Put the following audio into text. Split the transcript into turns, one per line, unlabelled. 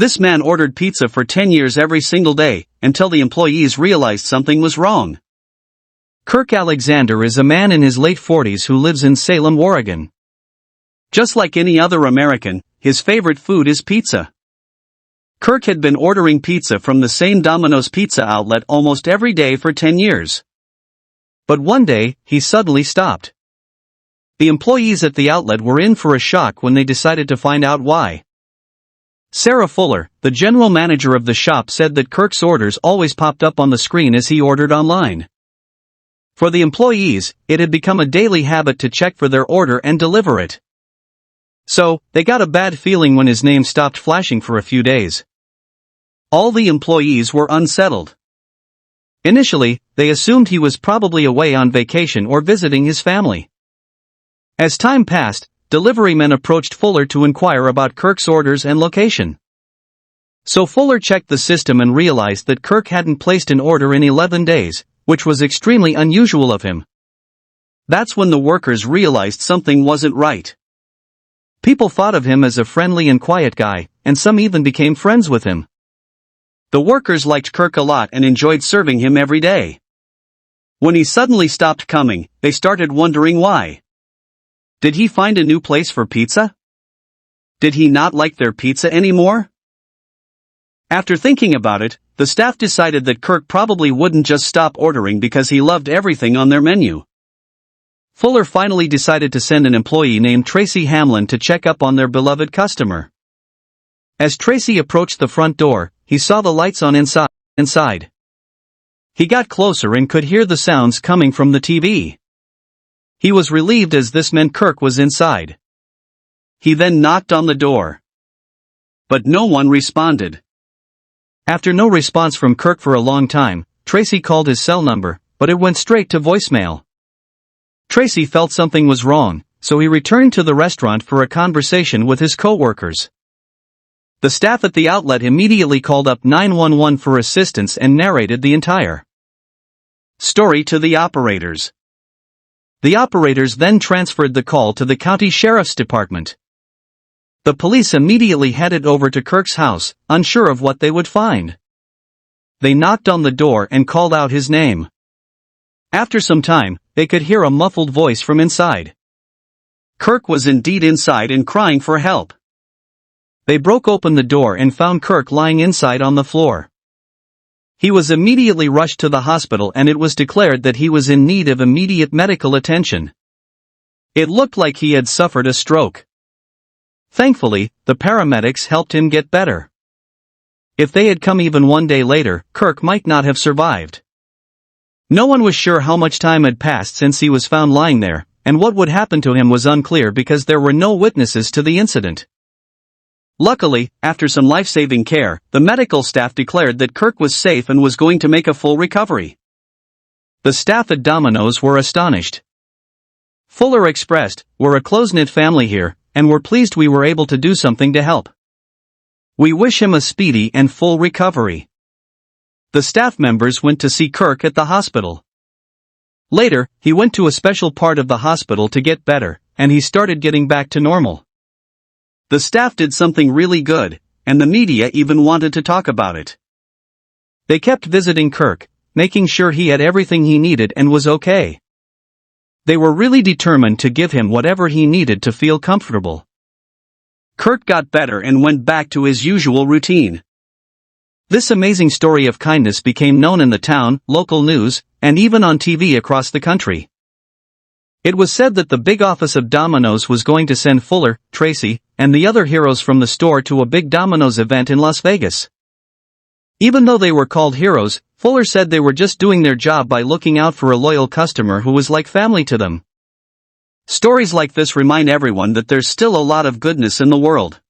This man ordered pizza for 10 years every single day, until the employees realized something was wrong.
Kirk Alexander is a man in his late 40s who lives in Salem, Oregon.
Just like any other American, his favorite food is pizza. Kirk had been ordering pizza from the same Domino's pizza outlet almost every day for 10 years.
But one day, he suddenly stopped. The employees at the outlet were in for a shock when they decided to find out why. Sarah Fuller, the general manager of the shop, said that Kirk's orders always popped up on the screen as he ordered online. For the employees, it had become a daily habit to check for their order and deliver it. So, they got a bad feeling when his name stopped flashing for a few days.
All the employees were unsettled.
Initially, they assumed he was probably away on vacation or visiting his family. As time passed, delivery men approached Fuller to inquire about Kirk's orders and location. So Fuller checked the system and realized that Kirk hadn't placed an order in 11 days, which was extremely unusual of him.
That's when the workers realized something wasn't right.
People thought of him as a friendly and quiet guy, and some even became friends with him.
The workers liked Kirk a lot and enjoyed serving him every day. When he suddenly stopped coming, they started wondering why. Did he find a new place for pizza? Did he not like their pizza anymore? After thinking about it, the staff decided that Kirk probably wouldn't just stop ordering because he loved everything on their menu. Fuller finally decided to send an employee named Tracy Hamlin to check up on their beloved customer. As Tracy approached the front door, he saw the lights on inside. He got closer and could hear the sounds coming from the TV. He was relieved as this meant Kirk was inside. He then knocked on the door. But no one responded.
After no response from Kirk for a long time, Tracy called his cell number, but it went straight to voicemail. Tracy felt something was wrong, so he returned to the restaurant for a conversation with his co-workers. The staff at the outlet immediately called up 911 for assistance and narrated the entire
story to the operators.
The operators then transferred the call to the county sheriff's department. The police immediately headed over to Kirk's house, unsure of what they would find. They knocked on the door and called out his name. After some time, they could hear a muffled voice from inside.
Kirk was indeed inside and crying for help.
They broke open the door and found Kirk lying inside on the floor. He was immediately rushed to the hospital and it was declared that he was in need of immediate medical attention. It looked like he had suffered a stroke. Thankfully, the paramedics helped him get better. If they had come even one day later, Kirk might not have survived. No one was sure how much time had passed since he was found lying there, and what would happen to him was unclear because there were no witnesses to the incident.
Luckily, after some life-saving care, the medical staff declared that Kirk was safe and was going to make a full recovery.
The staff at Domino's were astonished. Fuller expressed, "We're a close-knit family here, and we're pleased we were able to do something to help. We wish him a speedy and full recovery." The staff members went to see Kirk at the hospital. Later, he went to a special part of the hospital to get better, and he started getting back to normal.
The staff did something really good, and the media even wanted to talk about it.
They kept visiting Kirk, making sure he had everything he needed and was okay. They were really determined to give him whatever he needed to feel comfortable.
Kirk got better and went back to his usual routine.
This amazing story of kindness became known in the town, local news, and even on TV across the country. It was said that the big office of Domino's was going to send Fuller, Tracy, and the other heroes from the store to a big Domino's event in Las Vegas. Even though they were called heroes, Fuller said they were just doing their job by looking out for a loyal customer who was like family to them.
Stories like this remind everyone that there's still a lot of goodness in the world.